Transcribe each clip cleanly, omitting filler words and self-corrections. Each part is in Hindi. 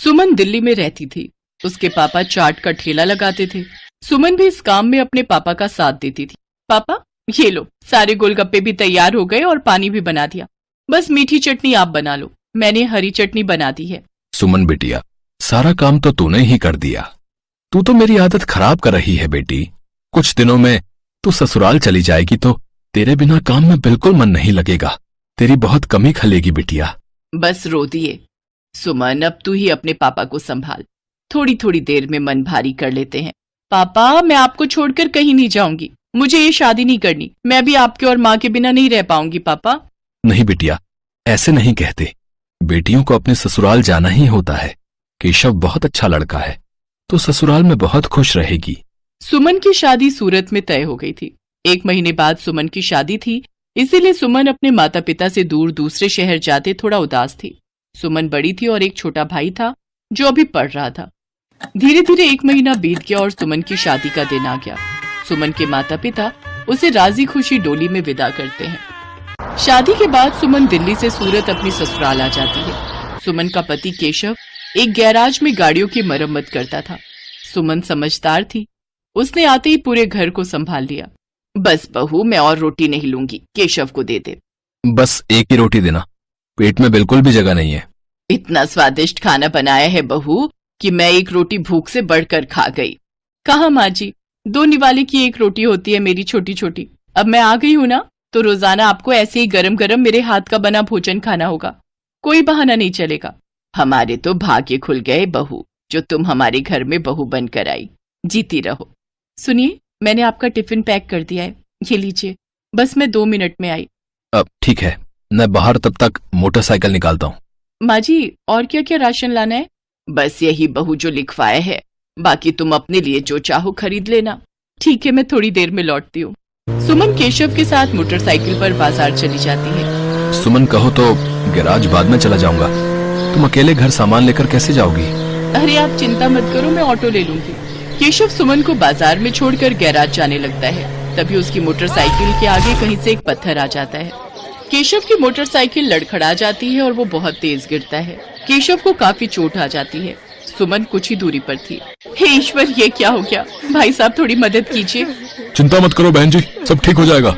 सुमन दिल्ली में रहती थी। उसके पापा चाट का ठेला लगाते थे। सुमन भी इस काम में अपने पापा का साथ देती थी। पापा, ये लो, सारे गोलगप्पे भी तैयार हो गए और पानी भी बना दिया। बस मीठी चटनी आप बना लो, मैंने हरी चटनी बना दी है। सुमन बिटिया, सारा काम तो तूने ही कर दिया। तू तो मेरी आदत खराब कर रही है बेटी। कुछ दिनों में तू ससुराल चली जाएगी तो तेरे बिना काम में बिल्कुल मन नहीं लगेगा। तेरी बहुत कमी खलेगी बिटिया। बस रो दिए। सुमन, अब तू ही अपने पापा को संभाल। थोड़ी थोड़ी देर में मन भारी कर लेते हैं। पापा, मैं आपको छोड़कर कहीं नहीं जाऊंगी। मुझे ये शादी नहीं करनी। मैं भी आपके और माँ के बिना नहीं रह पाऊंगी। पापा। नहीं बिटिया, ऐसे नहीं कहते। बेटियों को अपने ससुराल जाना ही होता है। केशव बहुत अच्छा लड़का है, तो ससुराल में बहुत खुश रहेगी। सुमन की शादी सूरत में तय हो गई थी। 1 महीने बाद सुमन की शादी थी, इसीलिए सुमन अपने माता पिता से दूर दूसरे शहर जाते थोड़ा उदास थी। सुमन बड़ी थी और एक छोटा भाई था जो अभी पढ़ रहा था। धीरे धीरे 1 महीना बीत गया और सुमन की शादी का दिन आ गया। सुमन के माता पिता उसे राजी खुशी डोली में विदा करते हैं। शादी के बाद सुमन दिल्ली से सूरत अपनी ससुराल आ जाती है। सुमन का पति केशव एक गैराज में गाड़ियों की मरम्मत करता था। सुमन समझदार थी, उसने आते ही पूरे घर को संभाल लिया। बस बहू, मैं और रोटी नहीं लूंगी, केशव को दे दे। बस एक ही रोटी देना, पेट में बिल्कुल भी जगह नहीं है। इतना स्वादिष्ट खाना बनाया है बहू कि मैं एक रोटी भूख से बढ़कर खा गई। कहा माँ जी, 2 निवाले की एक रोटी होती है मेरी छोटी छोटी। अब मैं आ गई हूँ ना, तो रोजाना आपको ऐसे ही गरम गरम मेरे हाथ का बना भोजन खाना होगा। कोई बहाना नहीं चलेगा। हमारे तो भाग्य खुल गए बहू, जो तुम हमारे घर में बहू बनकर आई। जीती रहो। सुनिए, मैंने आपका टिफिन पैक कर दिया है, ये लीजिए। बस मैं 2 मिनट में आई। अब ठीक है, मैं बाहर तब तक मोटरसाइकिल निकालता हूँ। माँ जी, और क्या क्या राशन लाना है? बस यही बहू जो लिखवाया है, बाकी तुम अपने लिए जो चाहो खरीद लेना। ठीक है, मैं थोड़ी देर में लौटती हूँ। सुमन केशव के साथ मोटरसाइकिल पर बाजार चली जाती है। सुमन, कहो तो गैराज बाद में चला जाऊंगा। तुम अकेले घर सामान लेकर कैसे जाओगी? अरे आप चिंता मत करो, मैं ऑटो ले लूंगी। केशव सुमन को बाजार में छोड़कर गैराज जाने लगता है। तभी उसकी मोटरसाइकिल के आगे कहीं से एक पत्थर आ जाता है। केशव की मोटरसाइकिल लड़खड़ा जाती है और वो बहुत तेज गिरता है। केशव को काफी चोट आ जाती है। सुमन कुछ ही दूरी पर थी। हे ईश्वर, ये क्या हो गया? भाई साहब, थोड़ी मदद कीजिए। चिंता मत करो बहन जी, सब ठीक हो जाएगा।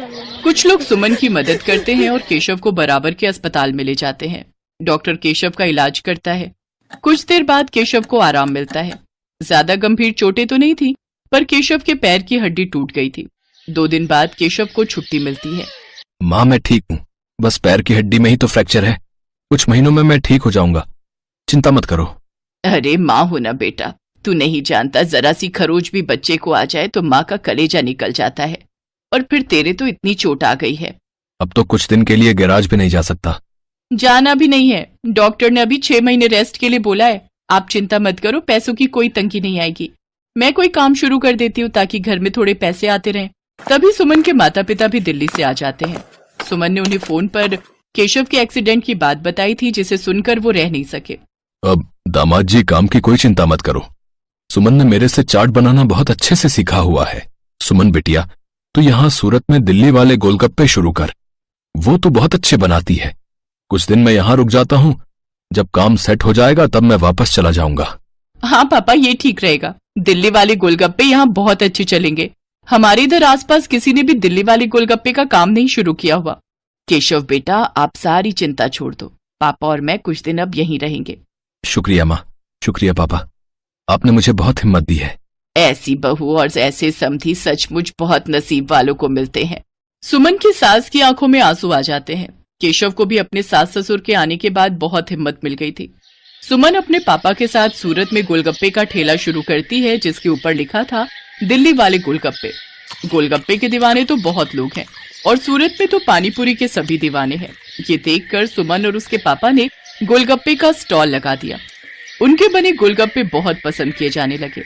कुछ लोग सुमन की मदद करते हैं और केशव को बराबर के अस्पताल में ले जाते हैं। डॉक्टर केशव का इलाज करता है। कुछ देर बाद केशव को आराम मिलता है। ज्यादा गंभीर चोटें तो नहीं थी, पर केशव के पैर की हड्डी टूट गई थी। 2 दिन बाद केशव को छुट्टी मिलती है। माँ, मैं ठीक हूँ, बस पैर की हड्डी में ही तो फ्रैक्चर है। कुछ महीनों में मैं ठीक हो जाऊंगा, चिंता मत करो। अरे माँ हो ना बेटा, तू नहीं जानता, जरा सी खरोच भी बच्चे को आ जाए तो माँ का कलेजा निकल जाता है। और फिर तेरे तो इतनी चोट आ गई है। अब तो कुछ दिन के लिए गैराज भी नहीं जा सकता। जाना भी नहीं है, डॉक्टर ने अभी 6 महीने रेस्ट के लिए बोला है। आप चिंता मत करो, पैसों की कोई तंगी नहीं आएगी। मैं कोई काम शुरू कर देती हूँ ताकि घर में थोड़े पैसे आते रहें। तभी सुमन के माता पिता भी दिल्ली से आ जाते हैं। सुमन ने उन्हें फोन पर केशव के एक्सीडेंट की बात बताई थी, जिसे सुनकर वो रह नहीं सके। अब दामाद जी, काम की कोई चिंता मत करो। सुमन ने मेरे से चाट बनाना बहुत अच्छे से सीखा हुआ है। सुमन बिटिया, तू यहाँ सूरत में दिल्ली वाले गोलगप्पे शुरू कर, वो तो बहुत अच्छे बनाती है। कुछ दिन मैं यहाँ रुक जाता हूँ, जब काम सेट हो जाएगा तब मैं वापस चला जाऊंगा। हाँ पापा, ये ठीक रहेगा। दिल्ली वाले गोलगप्पे यहाँ बहुत अच्छे चलेंगे। हमारे इधर आसपास किसी ने भी दिल्ली वाले गोलगप्पे का काम नहीं शुरू किया हुआ। केशव बेटा, आप सारी चिंता छोड़ दो। पापा और मैं कुछ दिन अब यहीं रहेंगे। शुक्रिया माँ, शुक्रिया पापा, आपने मुझे बहुत हिम्मत दी है। ऐसी बहू और ऐसे समधी सचमुच बहुत नसीब वालों को मिलते हैं। सुमन की सास की आंखों में आंसू आ जाते हैं। केशव को भी अपने सास ससुर के आने के बाद बहुत हिम्मत मिल गई थी। सुमन अपने पापा के साथ सूरत में गोलगप्पे का ठेला शुरू करती है, जिसके ऊपर लिखा था दिल्ली वाले गोलगप्पे। गोलगप्पे के दीवाने तो बहुत लोग हैं और सूरत में तो पानीपुरी के सभी दीवाने हैं। ये देखकर सुमन और उसके पापा ने गोलगप्पे का स्टॉल लगा दिया। उनके बने गोलगप्पे बहुत पसंद किए जाने लगे।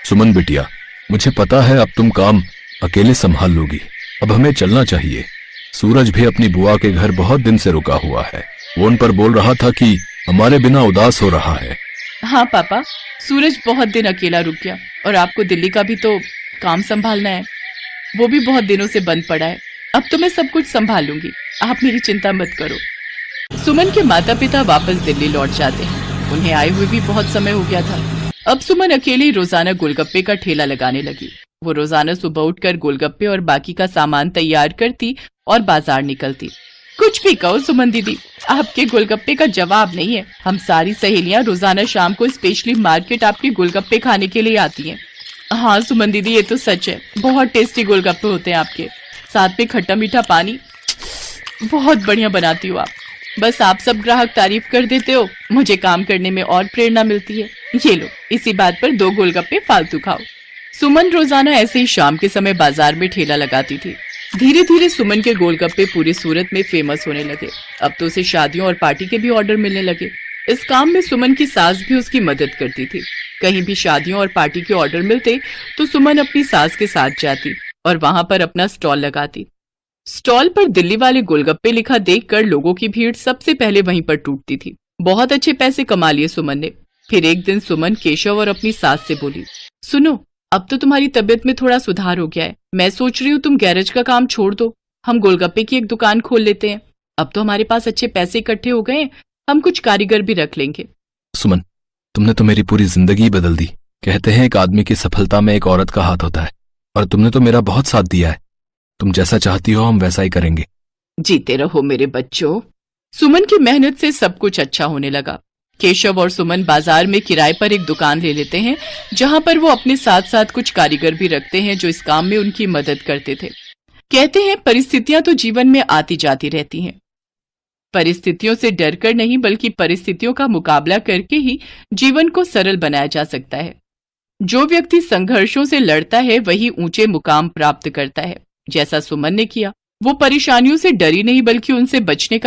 सुमन बिटिया, मुझे पता है अब तुम काम अकेले संभाल लोगी। अब हमें चलना चाहिए। सूरज भी अपनी बुआ के घर बहुत दिन से रुका हुआ है। वो उन पर बोल रहा था कि हमारे बिना उदास हो रहा है। हाँ पापा, सूरज बहुत दिन अकेला रुक गया और आपको दिल्ली का भी तो काम संभालना है। वो भी बहुत दिनों से बंद पड़ा है। अब तो मैं सब कुछ संभाल लूंगी, आप मेरी चिंता मत करो। सुमन के माता पिता वापस दिल्ली लौट जाते हैं। उन्हें आए हुए भी बहुत समय हो गया था। अब सुमन अकेले ही रोजाना गोलगप्पे का ठेला लगाने लगी। वो रोजाना सुबह उठकर गोलगप्पे और बाकी का सामान तैयार करती और बाजार निकलती। कुछ भी कहो सुमन दीदी, आपके गोलगप्पे का जवाब नहीं है। हम सारी सहेलियां रोजाना शाम को स्पेशली मार्केट आपके गोलगप्पे खाने के लिए आती हैं। हाँ सुमन दीदी, ये तो सच है, बहुत टेस्टी गोलगप्पे होते हैं आपके, साथ में खट्टा मीठा पानी, बहुत बढ़िया बनाती हो आप। बस आप सब ग्राहक तारीफ कर देते हो, मुझे काम करने में और प्रेरणा मिलती है। ये लो, इसी बात पर 2 गोलगप्पे फालतू खाओ। सुमन रोजाना ऐसे ही शाम के समय बाजार में ठेला लगाती थी। धीरे धीरे सुमन के गोलगप्पे पूरे सूरत में फेमस होने लगे। अब तो उसे शादियों और पार्टी के भी ऑर्डर मिलने लगे। इस काम में सुमन की सास भी उसकी मदद करती थी। कहीं भी शादियों और पार्टी के ऑर्डर मिलते तो सुमन अपनी सास के साथ जाती और वहां पर अपना स्टॉल लगाती। स्टॉल पर दिल्ली वाले गोलगप्पे लिखा देखकर लोगों की भीड़ सबसे पहले वहीं पर टूटती थी। बहुत अच्छे पैसे कमा लिए सुमन ने। फिर एक दिन सुमन केशव और अपनी सास से बोली, सुनो, अब तो तुम्हारी तबीयत में थोड़ा सुधार हो गया है। मैं सोच रही हूँ तुम गैरेज का काम छोड़ दो, हम गोलगप्पे की एक दुकान खोल लेते हैं। अब तो हमारे पास अच्छे पैसे इकट्ठे हो गए हैं, हम कुछ कारीगर भी रख लेंगे। सुमन, तुमने तो मेरी पूरी जिंदगी बदल दी। कहते हैं एक आदमी की सफलता में एक औरत का हाथ होता है, और तुमने तो मेरा बहुत साथ दिया है। तुम जैसा चाहती हो हम वैसा ही करेंगे। जीते रहो मेरे बच्चों। सुमन की मेहनत से सब कुछ अच्छा होने लगा। केशव और सुमन बाजार में किराए पर एक दुकान ले लेते हैं, जहां पर वो अपने साथ साथ कुछ कारीगर भी रखते हैं जो इस काम में उनकी मदद करते थे। कहते हैं परिस्थितियां तो जीवन में आती जाती रहती हैं। परिस्थितियों से डरकर नहीं, बल्कि परिस्थितियों का मुकाबला करके ही जीवन को सरल बनाया जा सकता है। जो व्यक्ति संघर्षों से लड़ता है वही ऊंचे मुकाम प्राप्त करता है, जैसा सुमन ने किया। वो परेशानियों से डरी नहीं, बल्कि उनसे बचने का